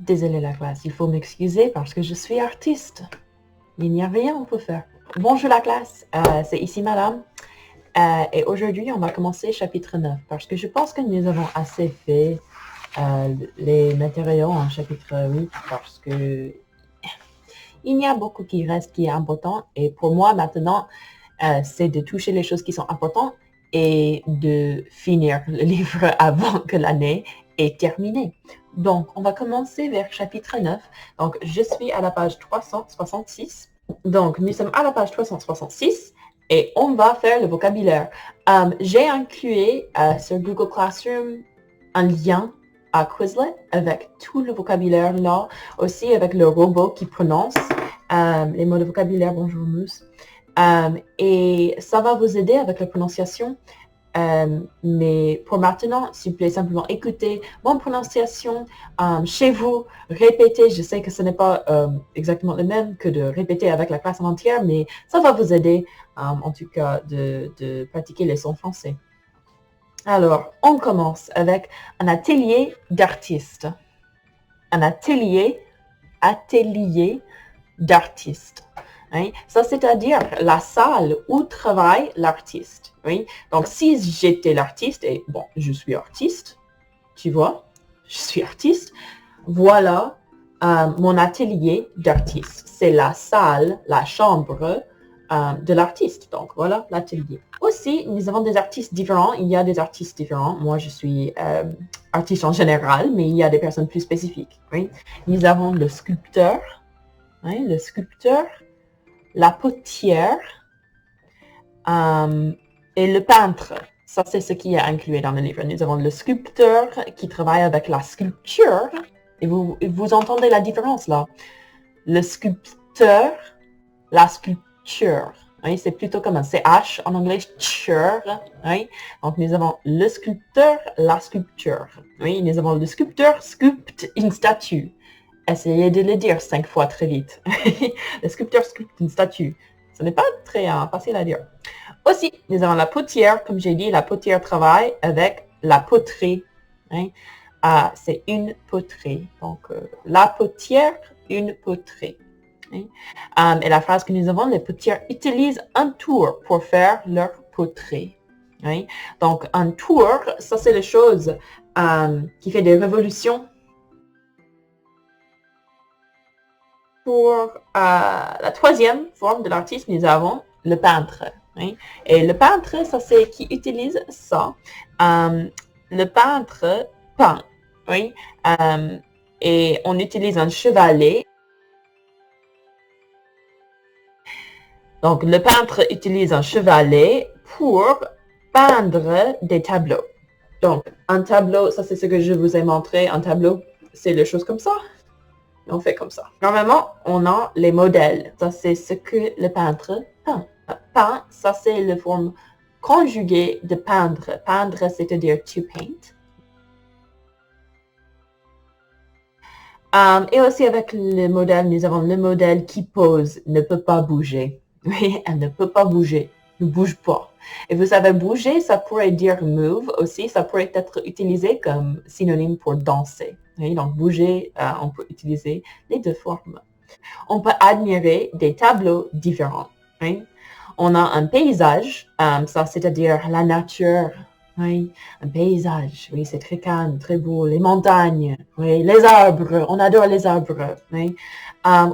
Désolée la classe, il faut m'excuser parce que je suis artiste. Il n'y a rien qu'on peut faire. Bonjour la classe, c'est ici madame. Et aujourd'hui, on va commencer chapitre 9 parce que je pense que nous avons assez fait les matériaux en chapitre 8 parce que il y a beaucoup qui reste qui est important. Et pour moi maintenant, c'est de toucher les choses qui sont importantes et de finir le livre avant que l'année est terminée. Donc, on va commencer vers chapitre 9. Donc, je suis à la page 366. Donc, nous sommes à la page 366 et on va faire le vocabulaire. J'ai inclus sur Google Classroom un lien à Quizlet avec tout le vocabulaire là, aussi avec le robot qui prononce les mots de vocabulaire. Bonjour Mousse. Et ça va vous aider avec la prononciation. Mais pour maintenant, s'il vous plaît, simplement écoutez mon prononciation chez vous, répétez. Je sais que ce n'est pas exactement le même que de répéter avec la classe en entière, mais ça va vous aider, en tout cas, de pratiquer les sons français. Alors, on commence avec un atelier d'artiste. Un atelier d'artiste. Hein? Ça, c'est-à-dire la salle où travaille l'artiste. Oui? Donc, si j'étais l'artiste, et bon, je suis artiste, tu vois, je suis artiste, voilà mon atelier d'artiste. C'est la salle, la chambre de l'artiste. Donc, voilà l'atelier. Aussi, nous avons des artistes différents. Il y a des artistes différents. Moi, je suis artiste en général, mais il y a des personnes plus spécifiques. Oui? Nous avons le sculpteur, hein, la potière et le peintre. Ça, c'est ce qui est inclus dans le livre. Nous avons le sculpteur qui travaille avec la sculpture. Et vous entendez la différence là. Le sculpteur, la sculpture. Oui, c'est plutôt comme un CH en anglais, ture. Oui. Donc, nous avons le sculpteur, la sculpture. Oui, nous avons le sculpteur sculpte une statue. Essayez de le dire 5 fois très vite. Le sculpteur sculpte une statue. Ce n'est pas très facile à dire. Aussi, nous avons la potière. Comme j'ai dit, la potière travaille avec la poterie. Hein? C'est une poterie. Donc, la potière, une poterie. Hein? Et la phrase que nous avons, les potières utilisent un tour pour faire leur poterie. Hein? Donc, un tour, ça c'est la chose qui fait des révolutions. Pour la troisième forme de l'artiste, nous avons le peintre. Hein? Et le peintre, ça c'est qui utilise ça. Le peintre peint. Oui? Et on utilise un chevalet. Donc, le peintre utilise un chevalet pour peindre des tableaux. Donc, un tableau, ça c'est ce que je vous ai montré. Un tableau, c'est les choses comme ça. On fait comme ça. Normalement, on a les modèles. Ça, c'est ce que le peintre peint. Peint, ça, c'est la forme conjuguée de peindre. Peindre, c'est-à-dire to paint. Et aussi avec le modèle, nous avons le modèle qui pose, ne peut pas bouger. Oui, elle ne peut pas bouger, ne bouge pas. Et vous savez, bouger, ça pourrait dire move aussi, ça pourrait être utilisé comme synonyme pour danser. Oui, donc bouger, on peut utiliser les deux formes. On peut admirer des tableaux différents. Oui. On a un paysage, ça c'est-à-dire la nature. Oui, un paysage, oui, c'est très calme, très beau. Les montagnes, oui, les arbres, on adore les arbres. Oui.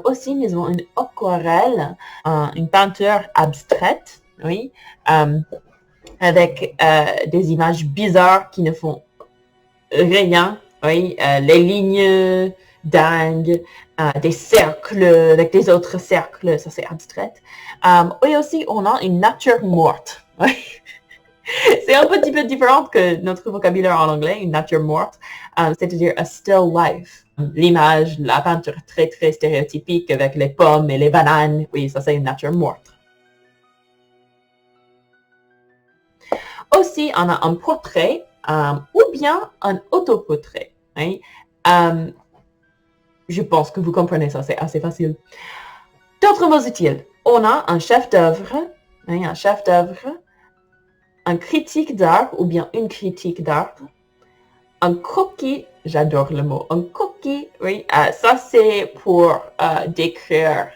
Aussi, nous avons une aquarelle, une peinture abstraite, oui, avec des images bizarres qui ne font rien, oui, les lignes dingues, des cercles avec des autres cercles, ça c'est abstrait. Et aussi, on a une nature morte. Oui. C'est un petit peu différent que notre vocabulaire en anglais, une nature morte, c'est-à-dire a still life. L'image, la peinture très très stéréotypique avec les pommes et les bananes, oui, ça c'est une nature morte. Aussi, on a un portrait ou bien un autoportrait. Hein? Je pense que vous comprenez ça, c'est assez facile. D'autres mots utiles. On a un chef d'œuvre, hein, un chef d'œuvre, un critique d'art ou bien une critique d'art, un croquis J'adore le mot. Un cookie, oui. Ça, c'est pour décrire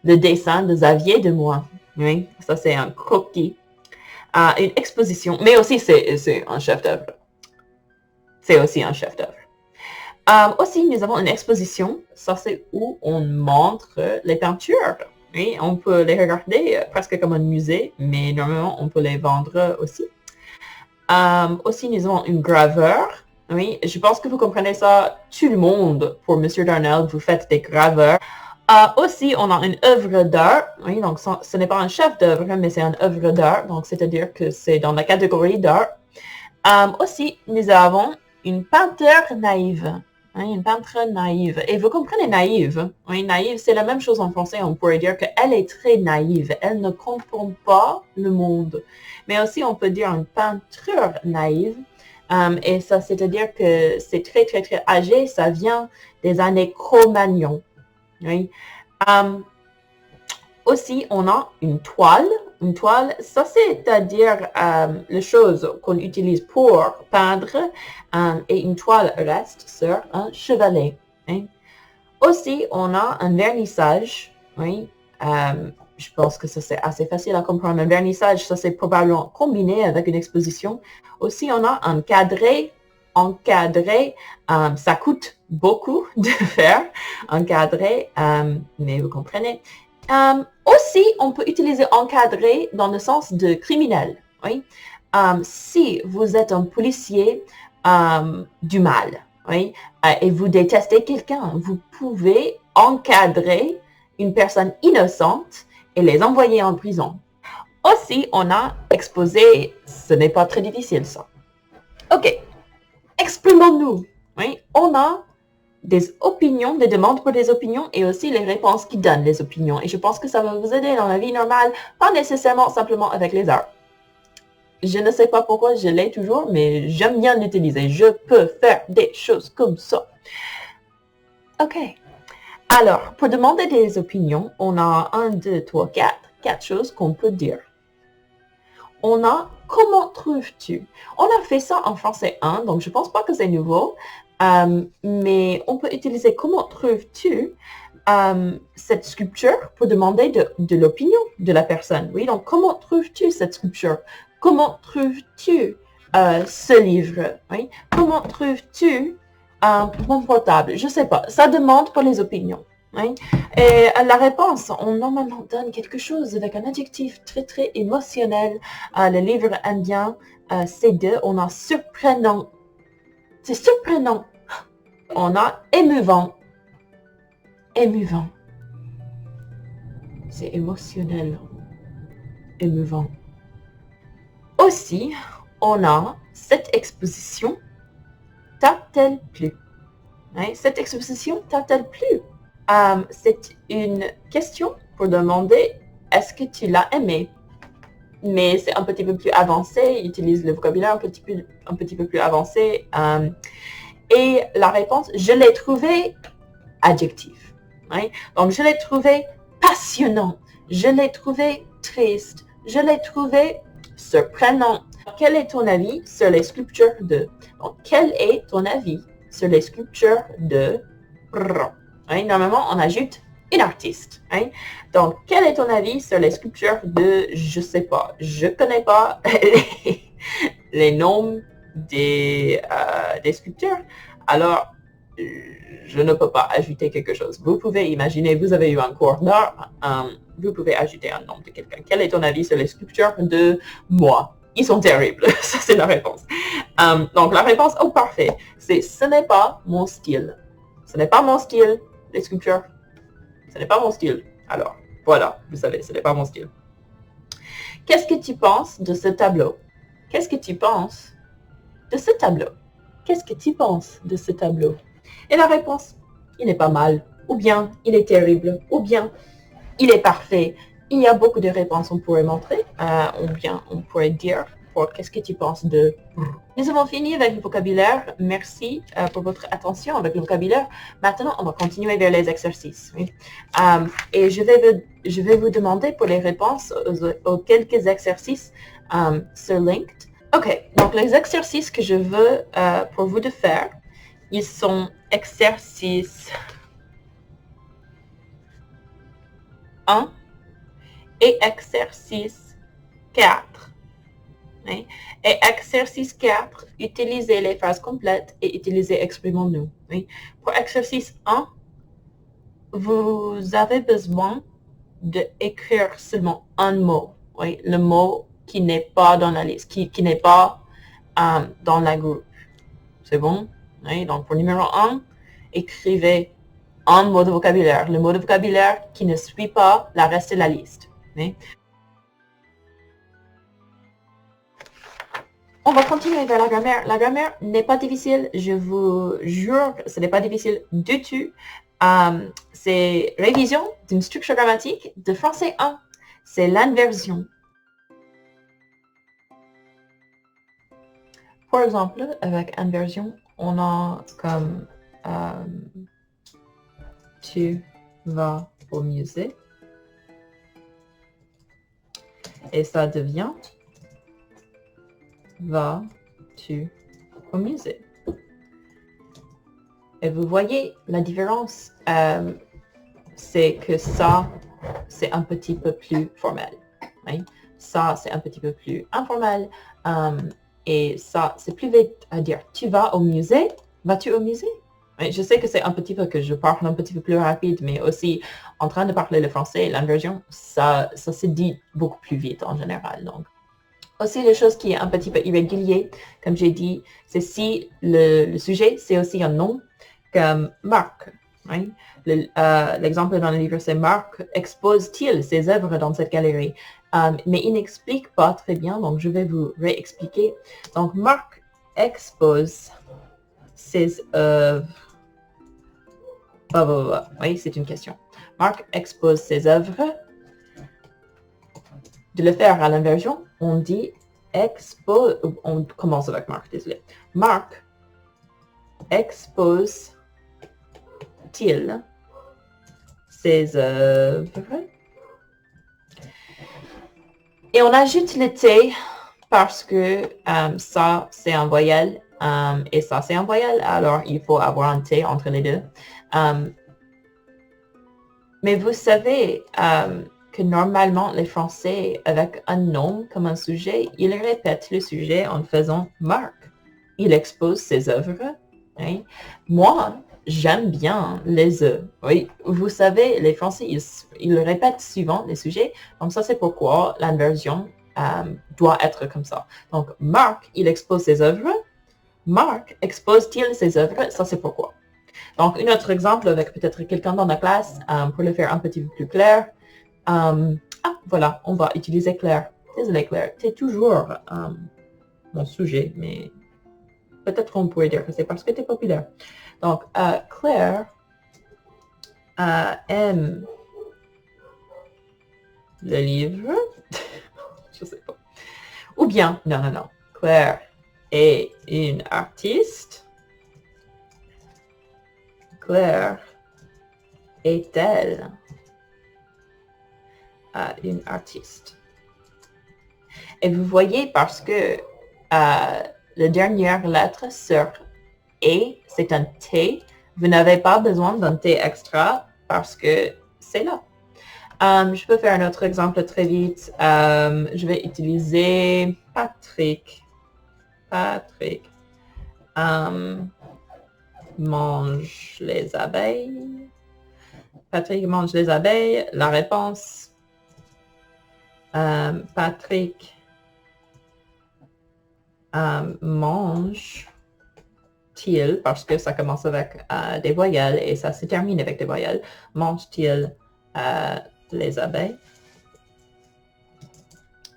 le dessin de Xavier de moi. Oui, ça, c'est un cookie. Une exposition, mais aussi, c'est un chef-d'œuvre. C'est aussi un chef-d'œuvre. Aussi, nous avons une exposition. Ça, c'est où on montre les peintures. Oui, on peut les regarder presque comme un musée, mais normalement, on peut les vendre aussi. Aussi, nous avons une graveur. Oui, je pense que vous comprenez ça, tout le monde. Pour Monsieur Darnell, vous faites des graveurs. Aussi, on a une œuvre d'art. Oui, donc ce n'est pas un chef-d'œuvre, mais c'est une œuvre d'art. Donc, c'est-à-dire que c'est dans la catégorie d'art. Aussi, nous avons une peinture naïve. Hein, une peintre naïve. Et vous comprenez naïve. Oui, naïve, c'est la même chose en français. On pourrait dire qu'elle est très naïve. Elle ne comprend pas le monde. Mais aussi, on peut dire une peinture naïve. Et ça, c'est-à-dire que c'est très, très, très âgé. Ça vient des années Cro-Magnon. Oui. Aussi, on a une toile. Une toile, ça c'est-à-dire les choses qu'on utilise pour peindre et une toile reste sur un chevalet. Hein. Aussi, on a un vernissage. Oui. Je pense que ça c'est assez facile à comprendre. Un vernissage, ça c'est probablement combiné avec une exposition. Aussi, on a un cadré. Encadré, ça coûte beaucoup de faire encadré, mais vous comprenez. Aussi, on peut utiliser encadré dans le sens de criminel. Oui? Si vous êtes un policier du mal, oui, et vous détestez quelqu'un, vous pouvez encadrer une personne innocente et les envoyer en prison. Aussi, on a exposé, ce n'est pas très difficile ça. Ok. Exprimons-nous. Oui, on a des opinions, des demandes pour des opinions et aussi les réponses qui donnent les opinions. Et je pense que ça va vous aider dans la vie normale, pas nécessairement simplement avec les arts. Je ne sais pas pourquoi je l'ai toujours, mais j'aime bien l'utiliser. Je peux faire des choses comme ça. Ok. Alors, pour demander des opinions, on a 1, 2, 3, 4 choses qu'on peut dire. On a « Comment trouves-tu » On a fait ça en français 1, donc je ne pense pas que c'est nouveau, mais on peut utiliser « Comment trouves-tu » cette sculpture pour demander de l'opinion de la personne. Oui, donc comment trouves-tu cette sculpture? Comment trouves-tu ce livre? Oui, comment trouves-tu mon portable? Je ne sais pas, ça demande pour les opinions. Oui. Et la réponse, on normalement donne quelque chose avec un adjectif très très émotionnel. Le livre indien, C2, on a surprenant. C'est surprenant. On a émouvant. Émouvant. C'est émotionnel. Émouvant. Aussi, on a cette exposition t'a-t-elle plu? Oui, cette exposition t'a-t-elle plu? C'est une question pour demander est-ce que tu l'as aimé? Mais c'est un petit peu plus avancé, il utilise le vocabulaire un petit peu plus avancé. Et la réponse, je l'ai trouvé adjectif. Right? Donc, je l'ai trouvé passionnant, je l'ai trouvé triste, je l'ai trouvé surprenant. Quel est ton avis sur les sculptures de? Donc, quel est ton avis sur les sculptures de? Hein, normalement, on ajoute une artiste. Hein? Donc, quel est ton avis sur les sculptures de, je sais pas, je connais pas les noms des sculptures. Alors, je ne peux pas ajouter quelque chose. Vous pouvez imaginer, vous avez eu un cours d'art, vous pouvez ajouter un nom de quelqu'un. Quel est ton avis sur les sculptures de moi? Ils sont terribles. Ça, c'est la réponse. Donc, la réponse, oh, parfait. C'est, ce n'est pas mon style. Ce n'est pas mon style, les sculptures. Ce n'est pas mon style. Alors, voilà, vous savez, ce n'est pas mon style. Qu'est-ce que tu penses de ce tableau? Qu'est-ce que tu penses de ce tableau? Qu'est-ce que tu penses de ce tableau? Et la réponse, il est pas mal. Ou bien, il est terrible. Ou bien, il est parfait. Il y a beaucoup de réponses qu'on pourrait montrer. Ou bien, on pourrait dire, qu'est-ce que tu penses de... Nous avons fini avec le vocabulaire. Merci pour votre attention avec le vocabulaire. Maintenant, on va continuer vers les exercices. Oui. Et je vais vous demander pour les réponses aux quelques exercices sur Linked. Ok, donc Donc, les exercices que je veux pour vous de faire, ils sont exercices 1 et exercice 4. Hein? Et exercice 4, utilisez les phrases complètes et utilisez exprimons-nous. Hein? Pour exercice 1, vous avez besoin d'écrire seulement un mot. Oui? Le mot qui n'est pas dans la liste, qui n'est pas dans la groupe. C'est bon? Oui? Donc, pour numéro 1, écrivez un mot de vocabulaire. Le mot de vocabulaire qui ne suit pas la reste de la liste. Oui? On va continuer vers la grammaire. La grammaire n'est pas difficile, je vous jure, ce n'est pas difficile du tout. C'est révision d'une structure grammatique de français 1. C'est l'inversion. Par exemple, avec inversion, on a comme tu vas au musée. Et ça devient vas-tu au musée? Et vous voyez la différence, c'est que ça, c'est un petit peu plus formel. Right? Ça, c'est un petit peu plus informel. Et ça, c'est plus vite à dire. Tu vas au musée? Vas-tu au musée? Right? Je sais que c'est un petit peu que je parle un petit peu plus rapide, mais aussi en train de parler le français, l'inversion, ça se dit beaucoup plus vite en général. Donc, aussi, les choses qui est un petit peu irrégulier, comme j'ai dit, c'est si le sujet, c'est aussi un nom, comme Marc. Right? L'exemple dans le livre, c'est Marc expose-t-il ses œuvres dans cette galerie? Mais il n'explique pas très bien, donc je vais vous réexpliquer. Donc, Marc expose ses œuvres. Oui, c'est une question. Marc expose ses œuvres. De le faire à l'inversion, on dit expose, on commence avec Marc, désolé. Marc expose-t-il ses œuvres? Et on ajoute le T parce que ça, c'est un voyelle et ça, c'est un voyelle. Alors, il faut avoir un T entre les deux. Mais vous savez que normalement, les Français, avec un nom comme un sujet, ils répètent le sujet en faisant Marc. Il expose ses œuvres. Hein? Moi, j'aime bien les œufs. Oui, vous savez, les Français, ils répètent souvent les sujets. Donc ça, c'est pourquoi l'inversion doit être comme ça. Donc, Marc, il expose ses œuvres. Marc expose-t-il ses œuvres? Ça, c'est pourquoi. Donc, un autre exemple avec peut-être quelqu'un dans la classe, pour le faire un petit peu plus clair. Voilà, on va utiliser Claire. Désolé Claire, tu es toujours mon sujet, mais peut-être qu'on pourrait dire que c'est parce que tu es populaire. Donc, Claire aime le livre. Je sais pas. Ou bien, non. Claire est une artiste. Claire est-elle une artiste? Et vous voyez, parce que la dernière lettre sur « et », c'est un T, vous n'avez pas besoin d'un T extra parce que c'est là. Je peux faire un autre exemple très vite. Je vais utiliser Patrick. Patrick mange les abeilles. Patrick mange les abeilles. La réponse, Patrick mange-t-il, parce que ça commence avec des voyelles et ça se termine avec des voyelles. Mange-t-il les abeilles?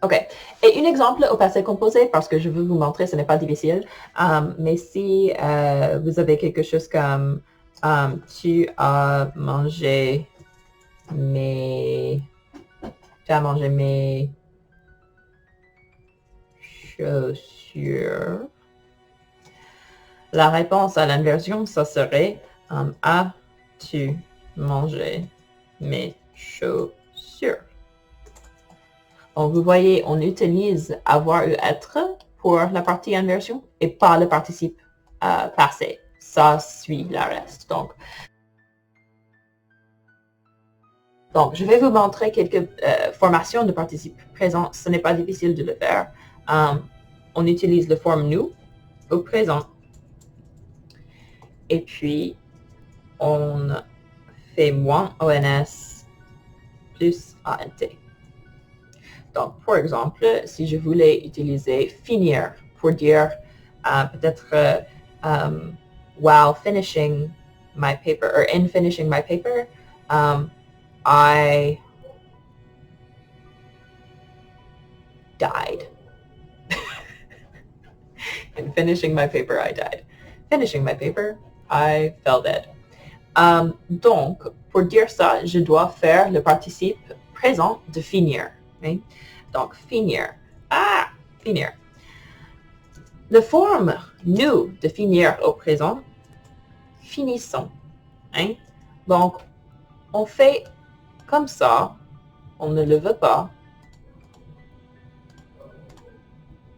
OK. Et un exemple au passé composé, parce que je veux vous montrer, ce n'est pas difficile, mais si vous avez quelque chose comme tu as mangé mes chaussures. La réponse à l'inversion, ça serait as-tu mangé mes chaussures? Donc, vous voyez, on utilise avoir ou être pour la partie inversion et pas le participe passé. Ça suit le reste. Donc, je vais vous montrer quelques formations de participe présent. Ce n'est pas difficile de le faire. On utilise le forme nous au présent. Et puis, on fait moins ONS plus ANT. Donc, par exemple, si je voulais utiliser finir pour dire peut-être while finishing my paper, or in finishing my paper, I died. In finishing my paper, I died. Finishing my paper, I fell dead. Donc, pour dire ça, je dois faire le participe présent de finir. Okay? Donc, finir. Finir. Le forme nous de finir au présent, finissons. Hein? Donc, on fait comme ça, on ne le veut pas.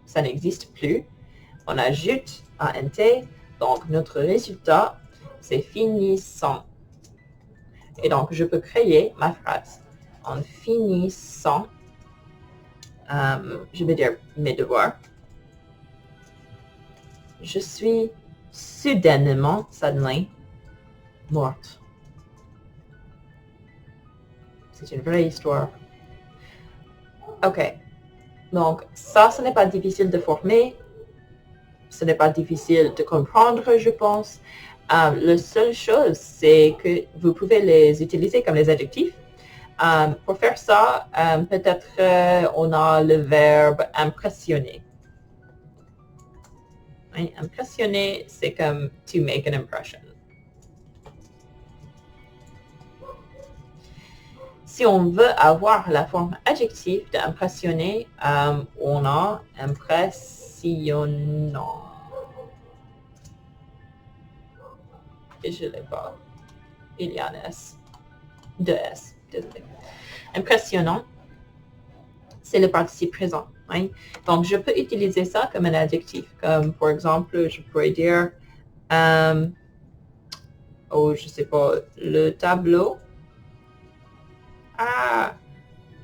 Ça n'existe plus. On ajoute ANT, donc notre résultat, c'est finissant. Et donc, je peux créer ma phrase en finissant, je vais dire mes devoirs. Je suis soudainement, suddenly, morte. C'est une vraie histoire. OK. Donc, ça, ce n'est pas difficile de former. Ce n'est pas difficile de comprendre, je pense. La seule chose, c'est que vous pouvez les utiliser comme les adjectifs. Pour faire ça, peut-être on a le verbe impressionner. Hein? Impressionner, c'est comme to make an impression. Si on veut avoir la forme adjective d'impressionner, on a impressionnant. Et je ne l'ai pas. Il y a un S. Deux S, désolé. Impressionnant, c'est le participe présent. Hein? Donc, je peux utiliser ça comme un adjectif. Comme, par exemple, je pourrais dire, je ne sais pas, le tableau.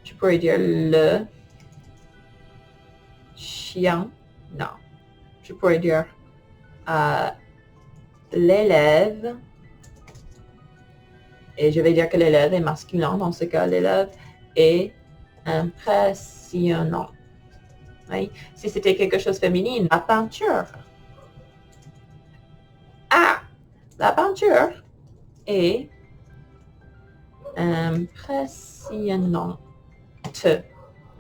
Je pourrais dire le chien. Non. Je pourrais dire l'élève. Et je vais dire que l'élève est masculin. Dans ce cas, l'élève est impressionnant. Oui? Si c'était quelque chose féminin, la peinture. La peinture est impressionnante.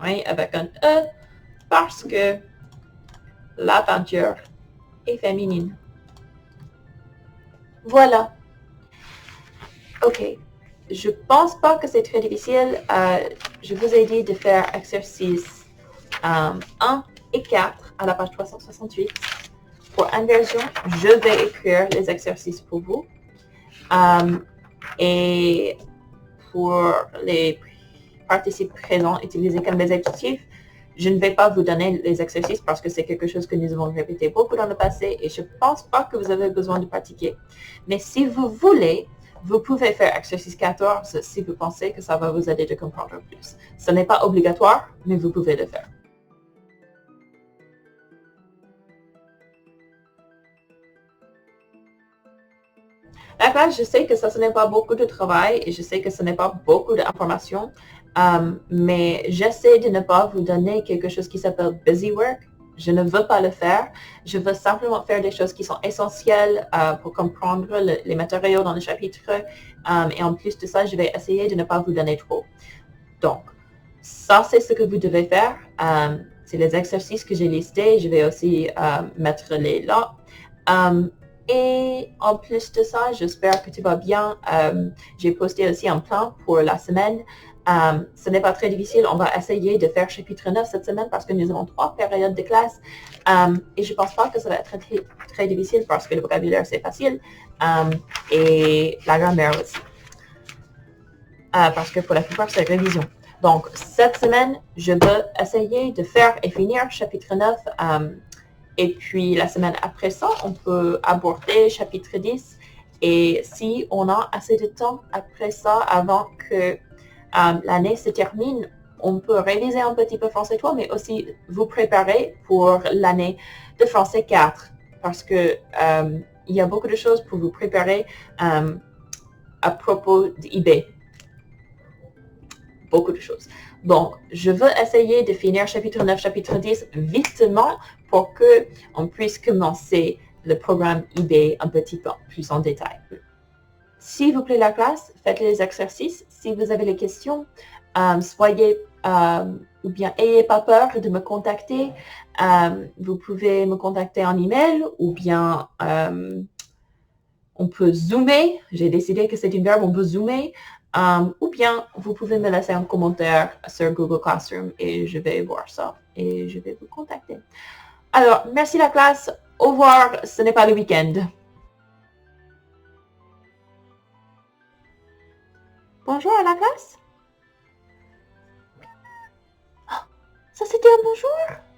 Oui, avec un E, parce que la peinture est féminine. Voilà. OK. Je pense pas que c'est très difficile. Je vous ai dit de faire exercice 1 et 4 à la page 368. Pour inversion, je vais écrire les exercices pour vous. Et pour les participes présents utilisés comme des adjectifs, je ne vais pas vous donner les exercices parce que c'est quelque chose que nous avons répété beaucoup dans le passé et je ne pense pas que vous avez besoin de pratiquer. Mais si vous voulez, vous pouvez faire exercice 14 si vous pensez que ça va vous aider de comprendre plus. Ce n'est pas obligatoire, mais vous pouvez le faire. La classe, je sais que ça, ce n'est pas beaucoup de travail et je sais que ce n'est pas beaucoup d'informations, mais j'essaie de ne pas vous donner quelque chose qui s'appelle busy work. Je ne veux pas le faire. Je veux simplement faire des choses qui sont essentielles pour comprendre les matériaux dans le chapitre. Et en plus de ça, je vais essayer de ne pas vous donner trop. Donc, ça, c'est ce que vous devez faire. C'est les exercices que j'ai listés. Je vais aussi mettre les là. Et en plus de ça, j'espère que tu vas bien. J'ai posté aussi un plan pour la semaine. Ce n'est pas très difficile. On va essayer de faire chapitre 9 cette semaine parce que nous avons 3 périodes de classe. Et je ne pense pas que ça va être très, très difficile parce que le vocabulaire, c'est facile. Et la grammaire aussi. Parce que pour la plupart, c'est révision. Donc, cette semaine, je veux essayer de faire et finir chapitre 9 Et puis, la semaine après ça, on peut aborder chapitre 10. Et si on a assez de temps après ça, avant que l'année se termine, on peut réviser un petit peu français 3, mais aussi vous préparer pour l'année de français 4. Parce que il y a beaucoup de choses pour vous préparer à propos d'eBay. Beaucoup de choses. Donc, je veux essayer de finir chapitre 9, chapitre 10 vitement pour qu'on puisse commencer le programme eBay un petit peu plus en détail. S'il vous plaît la classe, faites les exercices. Si vous avez des questions, soyez ou bien ayez pas peur de me contacter. Vous pouvez me contacter en email ou bien on peut zoomer. J'ai décidé que c'est une verbe, on peut zoomer. Ou bien vous pouvez me laisser un commentaire sur Google Classroom et je vais voir ça et je vais vous contacter. Alors, merci la classe. Au revoir, ce n'est pas le week-end. Bonjour à la classe. Ça c'était un bonjour?